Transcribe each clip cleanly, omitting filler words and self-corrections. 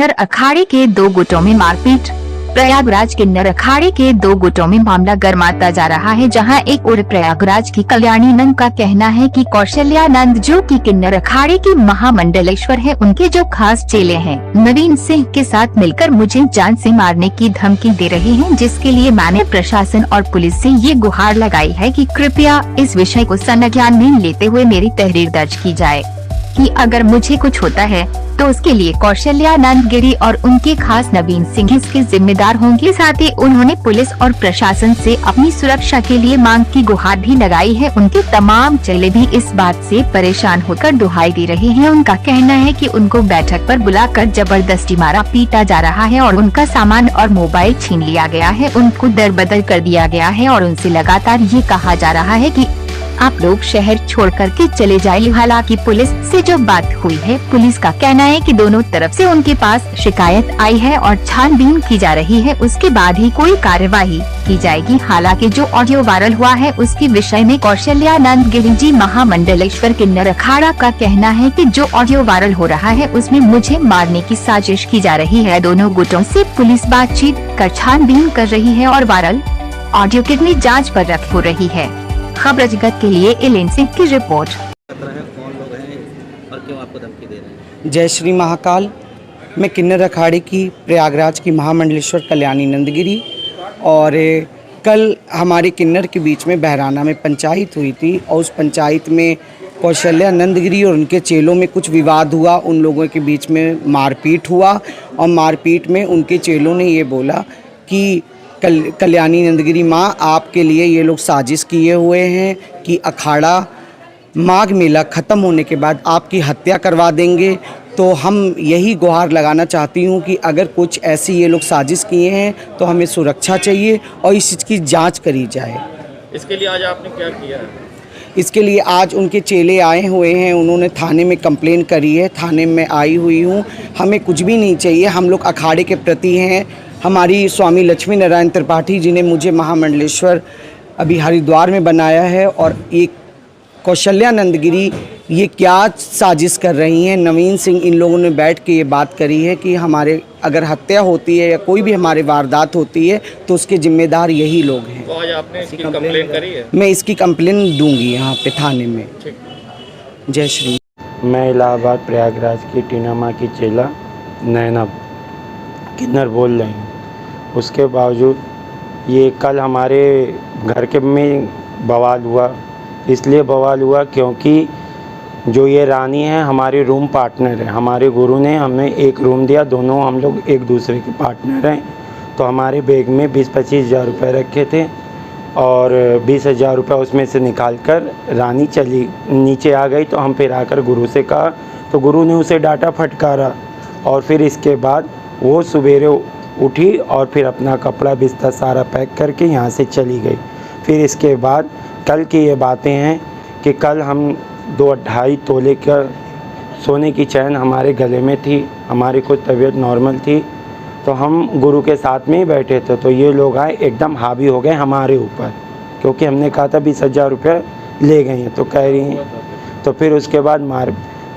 किन्नर अखाड़े के दो गुटों में मारपीट। प्रयागराज किन्नर अखाड़े के दो गुटों में मामला गर्माता जा रहा है, जहां एक ओर प्रयागराज की कल्याणी नंद का कहना है कि कौशल्यानंद, जो कि किन्नर अखाड़े की महामंडलेश्वर है, उनके जो खास चेले हैं, नवीन सिंह के साथ मिलकर मुझे जान से मारने की धमकी दे रहे हैं, जिसके लिए मैंने प्रशासन और पुलिस से ये गुहार लगाई है कि कृपया इस विषय को संज्ञान में लेते हुए मेरी तहरीर दर्ज की जाए कि अगर मुझे कुछ होता है तो उसके लिए कौशल्यानंद गिरी और उनके खास नवीन सिंह इसके जिम्मेदार होंगे। साथ ही उन्होंने पुलिस और प्रशासन से अपनी सुरक्षा के लिए मांग की गुहार भी लगाई है। उनके तमाम चेले भी इस बात से परेशान होकर दुहाई दे रहे हैं। उनका कहना है कि उनको बैठक पर बुलाकर जबरदस्ती मारा पीटा जा रहा है और उनका सामान और मोबाइल छीन लिया गया है, उनको दरबदर कर दिया गया है और उनसे लगातार ये कहा जा रहा है कि आप लोग शहर छोड़ करके चले जाइए। हालांकि पुलिस से जो बात हुई है, पुलिस का कहना है कि दोनों तरफ से उनके पास शिकायत आई है और छानबीन की जा रही है, उसके बाद ही कोई कार्यवाही की जाएगी। हालांकि जो ऑडियो वायरल हुआ है उसके विषय में कौशल्यानंद गिरी जी महामंडलेश्वर किन्नर अखाड़ा का कहना है कि जो ऑडियो वायरल हो रहा है उसमें मुझे मारने की साजिश की जा रही है। दोनों गुटों से पुलिस बातचीत कर छानबीन कर रही है और वायरल ऑडियो की जाँच पर हो रही है। खबर जगत के लिए एलेन सिंह की रिपोर्ट। कौन लोग हैं और क्यों आपको धमकी दे रहे हैं? जय श्री महाकाल। मैं किन्नर अखाड़े की प्रयागराज की महामंडलेश्वर कल्याणी नंदगिरी, और कल हमारे किन्नर के बीच में बहराना में पंचायत हुई थी और उस पंचायत में कौशल्यानंद गिरी और उनके चेलों में कुछ विवाद हुआ। उन लोगों के बीच में मारपीट हुआ और मारपीट में उनके चेलों ने ये बोला कि कल्याणी नंदगिरी माँ, आपके लिए ये लोग साजिश किए हुए हैं कि अखाड़ा माघ मेला ख़त्म होने के बाद आपकी हत्या करवा देंगे। तो हम यही गुहार लगाना चाहती हूँ कि अगर कुछ ऐसी ये लोग साजिश किए हैं तो हमें सुरक्षा चाहिए और इस चीज़ की जांच करी जाए। इसके लिए आज आपने क्या किया है? इसके लिए आज उनके चेले आए हुए हैं, उन्होंने थाने में कंप्लेन करी है, थाने में आई हुई हूँ। हमें कुछ भी नहीं चाहिए, हम लोग अखाड़े के प्रति हैं। हमारी स्वामी लक्ष्मी नारायण त्रिपाठी जी ने मुझे महामंडलेश्वर अभी हरिद्वार में बनाया है, और एक कौशल्यानंद गिरी ये क्या साजिश कर रही हैं। नवीन सिंह, इन लोगों ने बैठ के ये बात करी है कि हमारे अगर हत्या होती है या कोई भी हमारे वारदात होती है तो उसके जिम्मेदार यही लोग हैं। तो आज आपने इसकी कंप्लेन करी है? मैं इसकी कंप्लेन दूंगी यहाँ पे थाने में। जय श्री। मैं इलाहाबाद प्रयागराज की टीना माँ की चेला नैना किन्नर बोल रही हूँ। उसके बावजूद ये कल हमारे घर के में बवाल हुआ। इसलिए बवाल हुआ क्योंकि जो ये रानी है हमारी रूम पार्टनर है। हमारे गुरु ने हमें एक रूम दिया, दोनों हम लोग एक दूसरे के पार्टनर हैं। तो हमारे बैग में 20-25 हज़ार रुपये रखे थे और 20 हज़ार रुपये उसमें से निकाल कर रानी चली नीचे आ गई। तो हम फिर आकर गुरु से कहा तो गुरु ने उसे डांटा फटकारा, और फिर इसके बाद वो सवेरे उठी और फिर अपना कपड़ा बिस्तर सारा पैक करके यहाँ से चली गई। फिर इसके बाद कल की ये बातें हैं कि कल हम 2-2.5 तोले का सोने की चैन हमारे गले में थी। हमारी कुछ तबीयत नॉर्मल थी तो हम गुरु के साथ में ही बैठे थे। तो ये लोग आए, एकदम हावी हो गए हमारे ऊपर, क्योंकि हमने कहा था 20 हज़ार रुपये ले गए हैं तो कह रही हैं। तो फिर उसके बाद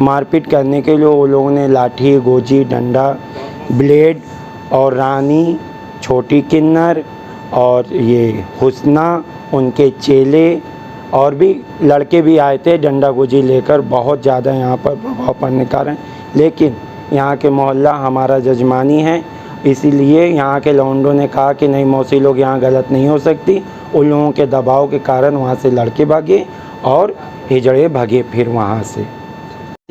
मारपीट करने के लिए वो लोगों ने लाठी, गोजी, डंडा, ब्लेड और रानी, छोटी किन्नर और ये हुस्ना, उनके चेले और भी लड़के भी आए थे डंडा गोजी लेकर। बहुत ज़्यादा यहाँ पर प्रभाव पड़ने के कारण, लेकिन यहाँ के मोहल्ला हमारा जजमानी है, इसीलिए यहाँ के लौंडों ने कहा कि नहीं मौसी लोग यहाँ गलत नहीं हो सकती। उन लोगों के दबाव के कारण वहाँ से लड़के भागे और हिजड़े भागे फिर वहाँ से।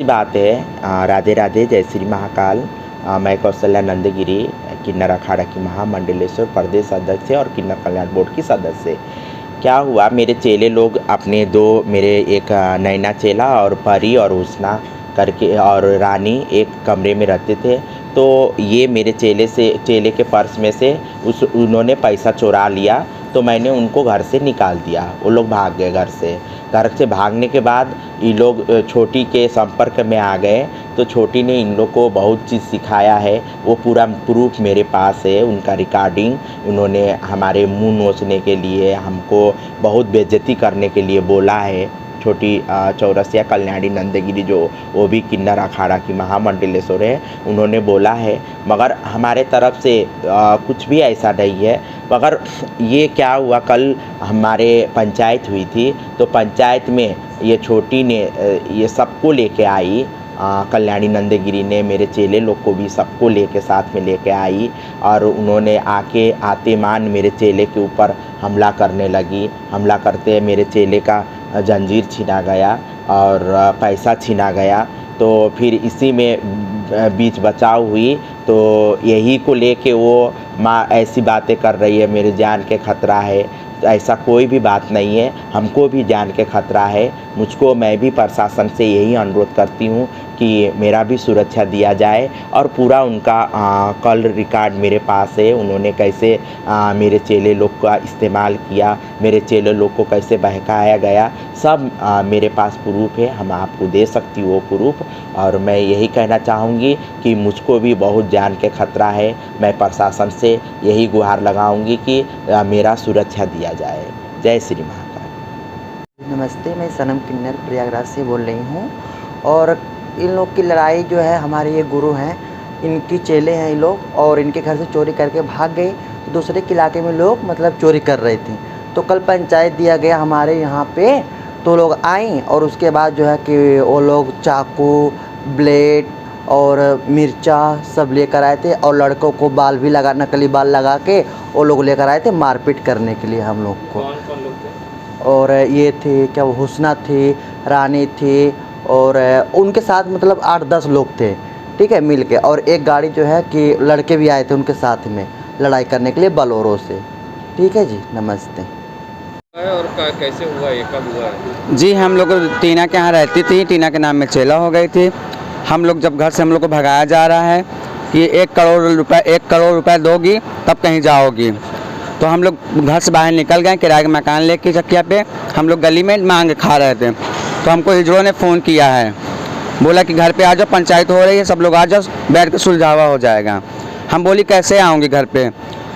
बात है। राधे राधे, जय श्री महाकाल। मैं कौशल्यानंद गिरी किन्नर अखाड़ा की महामंडलेश्वर प्रदेश अध्यक्ष और किन्नर कल्याण बोर्ड की सदस्य। क्या हुआ, मेरे चेले लोग अपने मेरे एक नैना चेला और परी और हुस्ना करके और रानी एक कमरे में रहते थे। तो ये मेरे चेले के पर्स में से उन्होंने पैसा चुरा लिया। तो मैंने उनको घर से निकाल दिया, वो लोग भाग गए घर से। घर से भागने के बाद ये लोग छोटी के संपर्क में आ गए। तो छोटी ने इन लोग को बहुत चीज़ सिखाया है, वो पूरा प्रूफ मेरे पास है, उनका रिकॉर्डिंग। उन्होंने हमारे मुंह नोचने के लिए, हमको बहुत बेइज्जती करने के लिए बोला है। छोटी चौरसिया कल्याणी नंदगिरी जो वो भी किन्नर अखाड़ा की महामंडलेश्वर है, उन्होंने बोला है। मगर हमारे तरफ से कुछ भी ऐसा नहीं है। मगर ये क्या हुआ, कल हमारे पंचायत हुई थी, तो पंचायत में ये छोटी ने ये सबको लेके आई, कल्याणी नंदगिरी ने मेरे चेले लोग को भी सबको लेके साथ में लेके आई, और उन्होंने आते मान मेरे चेले के ऊपर हमला करने लगी। हमला करते मेरे चेले का जंजीर छीना गया और पैसा छीना गया। तो फिर इसी में बीच बचाव हुई, तो यही को लेके वो माँ ऐसी बातें कर रही है, मेरे जान के खतरा है। ऐसा कोई भी बात नहीं है, हमको भी जान के खतरा है। मुझको, मैं भी प्रशासन से यही अनुरोध करती हूँ कि मेरा भी सुरक्षा दिया जाए। और पूरा उनका कॉल रिकॉर्ड मेरे पास है, उन्होंने कैसे मेरे चेले लोग का इस्तेमाल किया, मेरे चेले लोग को कैसे बहकाया गया, सब मेरे पास प्रूफ है। हम आपको दे सकती हूँ वो प्रूफ। और मैं यही कहना चाहूँगी कि मुझको भी बहुत जान के खतरा है। मैं प्रशासन से यही गुहार लगाऊंगी कि मेरा सुरक्षा दिया जाए। जय श्री महाकाल। नमस्ते, मैं सनम किन्नर प्रयागराज से बोल रही हूँ। और इन लोग की लड़ाई जो है, हमारे ये गुरु हैं, इनकी चेले हैं ये लोग, और इनके घर से चोरी करके भाग गए। तो दूसरे के इलाके में लोग मतलब चोरी कर रहे थे। तो कल पंचायत दिया गया हमारे यहाँ पे, तो लोग आई और उसके बाद जो है कि वो लोग चाकू, ब्लेड और मिर्चा सब लेकर आए थे, और लड़कों को बाल भी लगा, नकली बाल लगा के वो लोग लेकर आए थे मारपीट करने के लिए हम लोग को। कौन कौन लोग थे? और ये थे क्या, वो हुस्ना थे, रानी थे, और उनके साथ मतलब 8-10 लोग थे, ठीक है, मिल के। और एक गाड़ी जो है कि लड़के भी आए थे उनके साथ में लड़ाई करने के लिए बलोरो से। ठीक है जी, नमस्ते। और कैसे हुआ, ये कब हुआ है? जी, हम लोग टीना के यहाँ रहती थी, टीना के नाम में चेला हो गई थी। हम लोग जब घर से हम लोग को भगाया जा रहा है कि 1 करोड़ रुपए दोगी तब कहीं जाओगी, तो हम लोग घर से बाहर निकल गए, किराए का मकान लेके चकिया पे हम लोग गली में मांग खा रहे थे। तो हमको हिजड़ों ने फ़ोन किया है, बोला कि घर पे आ जाओ, पंचायत हो रही है, सब लोग आ जाओ, बैठ के सुलझावा हो जाएगा। हम बोली कैसे आऊँगी घर पे,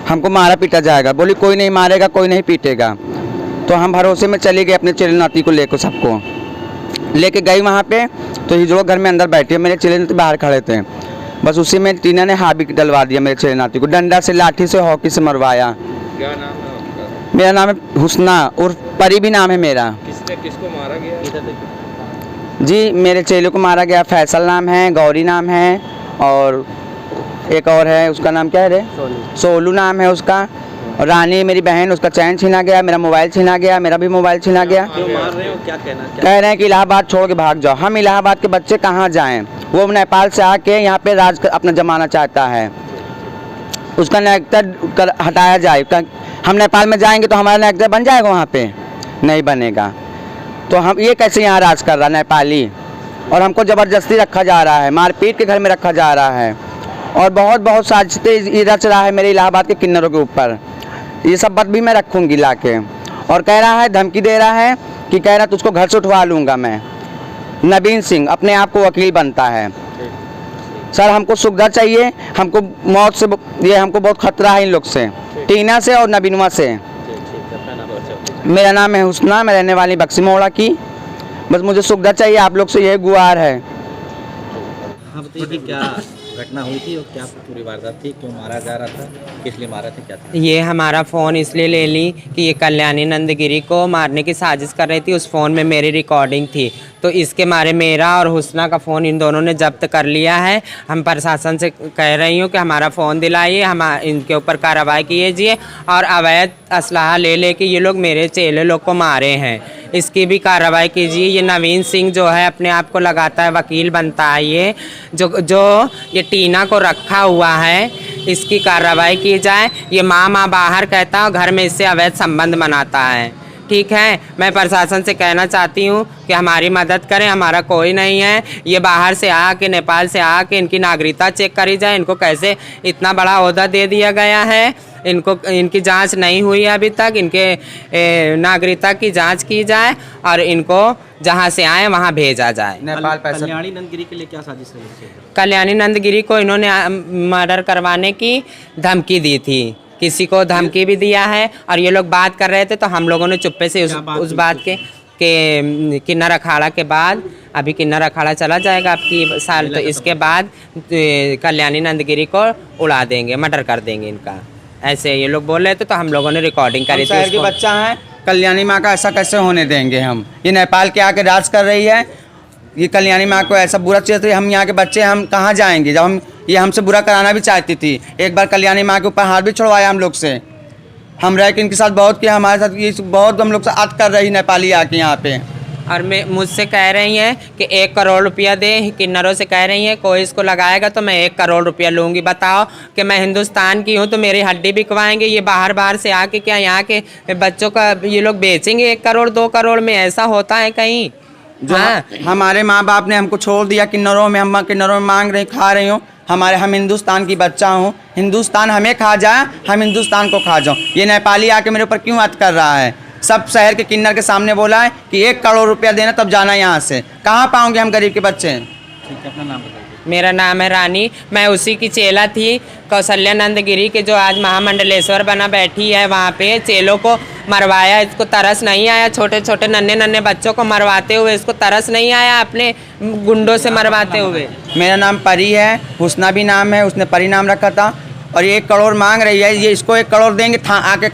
हमको मारा पीटा जाएगा। बोली कोई नहीं मारेगा, कोई नहीं पीटेगा। तो हम भरोसे में चली गए, अपने चेले नाती को लेकर सबको लेके गई वहाँ पे। तो हिजड़ों घर में अंदर बैठे, मेरे चेले नाती बाहर खड़े थे। बस उसी में टीना ने हाथ भी डलवा दिया मेरे चेले नाती को, डंडा से, लाठी से, हॉकी से मरवाया। क्या नाम है आपका? मेरा नाम है हुस्ना, और परी भी नाम है मेरा। किसको मारा गया? इधर देखिए जी, मेरे चेले को मारा गया, फैसल नाम है, गौरी नाम है, और एक और है, उसका नाम क्या है रे, सोलू नाम है उसका। और रानी मेरी बहन, उसका चैन छीना गया, मेरा मोबाइल छीना गया, मेरा भी मोबाइल छीना गया। क्यों मार रहे हो, क्या कहना? कह रहे हैं कि इलाहाबाद छोड़ के भाग जाओ। हम इलाहाबाद के बच्चे कहाँ जाएं? वो नेपाल से आके यहाँ पे राज अपना जमाना चाहता है, उसका नागरिकता हटाया जाए। हम नेपाल में जाएंगे तो हमारा नागरिकता बन जाएगा, वहाँ पे नहीं बनेगा। तो हम ये कैसे यहाँ राज कर रहा नेपाली, और हमको ज़बरदस्ती रखा जा रहा है, मारपीट के घर में रखा जा रहा है, और बहुत साजिशें रच रहा है मेरे इलाहाबाद के किन्नरों के ऊपर। ये सब बात भी मैं रखूँगी ला के। और कह रहा है, धमकी दे रहा है कि कह रहा तुझको घर से उठवा लूँगा मैं। नवीन सिंह अपने आप को वकील बनता है। सर, हमको सुविधा चाहिए, हमको मौत से, ये हमको बहुत खतरा है इन लोग से, टीना से और नवीनवा से। मेरा नाम है हुस्ना, मैं रहने वाली बक्सी मोड़ा की। बस मुझे सुविधा चाहिए, आप लोग से यही गुहार है। हाँ, बताइए कि क्या घटना हुई थी और क्या पूरी वारदात थी, क्यों मारा जा रहा था, किस लिए मारा था, क्या था? ये हमारा फ़ोन इसलिए ले ली कि ये कल्याणी नंदगिरी को मारने की साजिश कर रही थी। उस फ़ोन में मेरी रिकॉर्डिंग थी, तो इसके मारे मेरा और हुस्ना का फ़ोन इन दोनों ने जब्त कर लिया है। हम प्रशासन से कह रही हूँ कि हमारा फ़ोन दिलाइए, हम इनके ऊपर कार्रवाई कीजिए। और अवैध असलहा ले के ये लोग मेरे चेले लोग को मारे हैं, इसकी भी कार्रवाई कीजिए। ये नवीन सिंह जो है अपने आप को लगाता है वकील बनता है, ये जो ये टीना को रखा हुआ है, इसकी कार्रवाई की जाए। ये माँ बाहर कहता है, घर में इससे अवैध संबंध बनाता है। ठीक है, मैं प्रशासन से कहना चाहती हूँ कि हमारी मदद करें, हमारा कोई नहीं है। ये बाहर से आके, नेपाल से आके इनकी नागरिकता चेक करी जाए। इनको कैसे इतना बड़ा ओहदा दे दिया गया है, इनकी जांच नहीं हुई है अभी तक। इनके नागरिकता की जांच की जाए और इनको जहां से आए वहां भेजा जाए। नेपाल पैसा, कल्याणी नंदगिरी के लिए क्या साजिश रही है? कल्याणी नंदगिरी को इन्होंने मर्डर करवाने की धमकी दी थी, किसी को धमकी भी दिया है। और ये लोग बात कर रहे थे तो हम लोगों ने चुप्पे से उस बात के किन्नर अखाड़ा के बाद अभी किन्नर अखाड़ा चला जाएगा आपकी साल, तो इसके बाद कल्याणी नंदगिरी को उड़ा देंगे, मर्डर कर देंगे इनका, ऐसे ये लोग बोल रहे थे। तो हम लोगों ने रिकॉर्डिंग करी थी शहर के उसको। बच्चा है, कल्याणी माँ का ऐसा कैसे होने देंगे हम? ये नेपाल के आके राज कर रही है, ये कल्याणी माँ को ऐसा बुरा चाहिए तो हम यहाँ के बच्चे हम कहाँ जाएंगे? जब हम ये हमसे बुरा कराना भी चाहती थी, एक बार कल्याणी माँ के ऊपर हाथ भी छुड़वाया हम लोग से। हम रह के इनके साथ बहुत किया, हमारे साथ ये बहुत हम लोग से अत कर रही नेपाली आके यहाँ पे। और मैं मुझसे कह रही हैं कि 1 करोड़ रुपया दे, किन्नरों से कह रही हैं कोई इसको लगाएगा तो मैं 1 करोड़ रुपया लूँगी। बताओ कि मैं हिंदुस्तान की हूँ तो मेरी हड्डी बिकवाएंगे ये बाहर से आके? क्या यहाँ के बच्चों का ये लोग बेचेंगे 1 करोड़ 2 करोड़ में? ऐसा होता है कहीं? हाँ, हमारे माँ बाप ने हमको छोड़ दिया किन्नरों में, हम किन्नरों में मांग रही, खा रही हूँ। हम हिंदुस्तान की बच्चा हूँ, हिंदुस्तान हमें खा जाए, हम हिंदुस्तान को खा जाऊँ। ये नेपाली आके मेरे ऊपर क्यों अत कर रहा है? सब शहर के किन्नर के सामने बोला है कि 1 करोड़ रुपया देना तब जाना यहाँ से। कहाँ पाओगे हम गरीब के बच्चे? ठीक है, अपना नाम बताइए। मेरा नाम है रानी, मैं उसी की चेला थी, कौशल्या नंदगिरी के, जो आज महामंडलेश्वर बना बैठी है वहाँ पे। चेलों को मरवाया, इसको तरस नहीं आया? छोटे छोटे नन्हे बच्चों को मरवाते हुए इसको तरस नहीं आया अपने गुंडों से मरवाते हुए? मेरा नाम परी है, हुस्ना भी नाम है, उसने परी नाम रखा था। और ये 1 करोड़ मांग रही है, ये इसको 1 करोड़ देंगे आके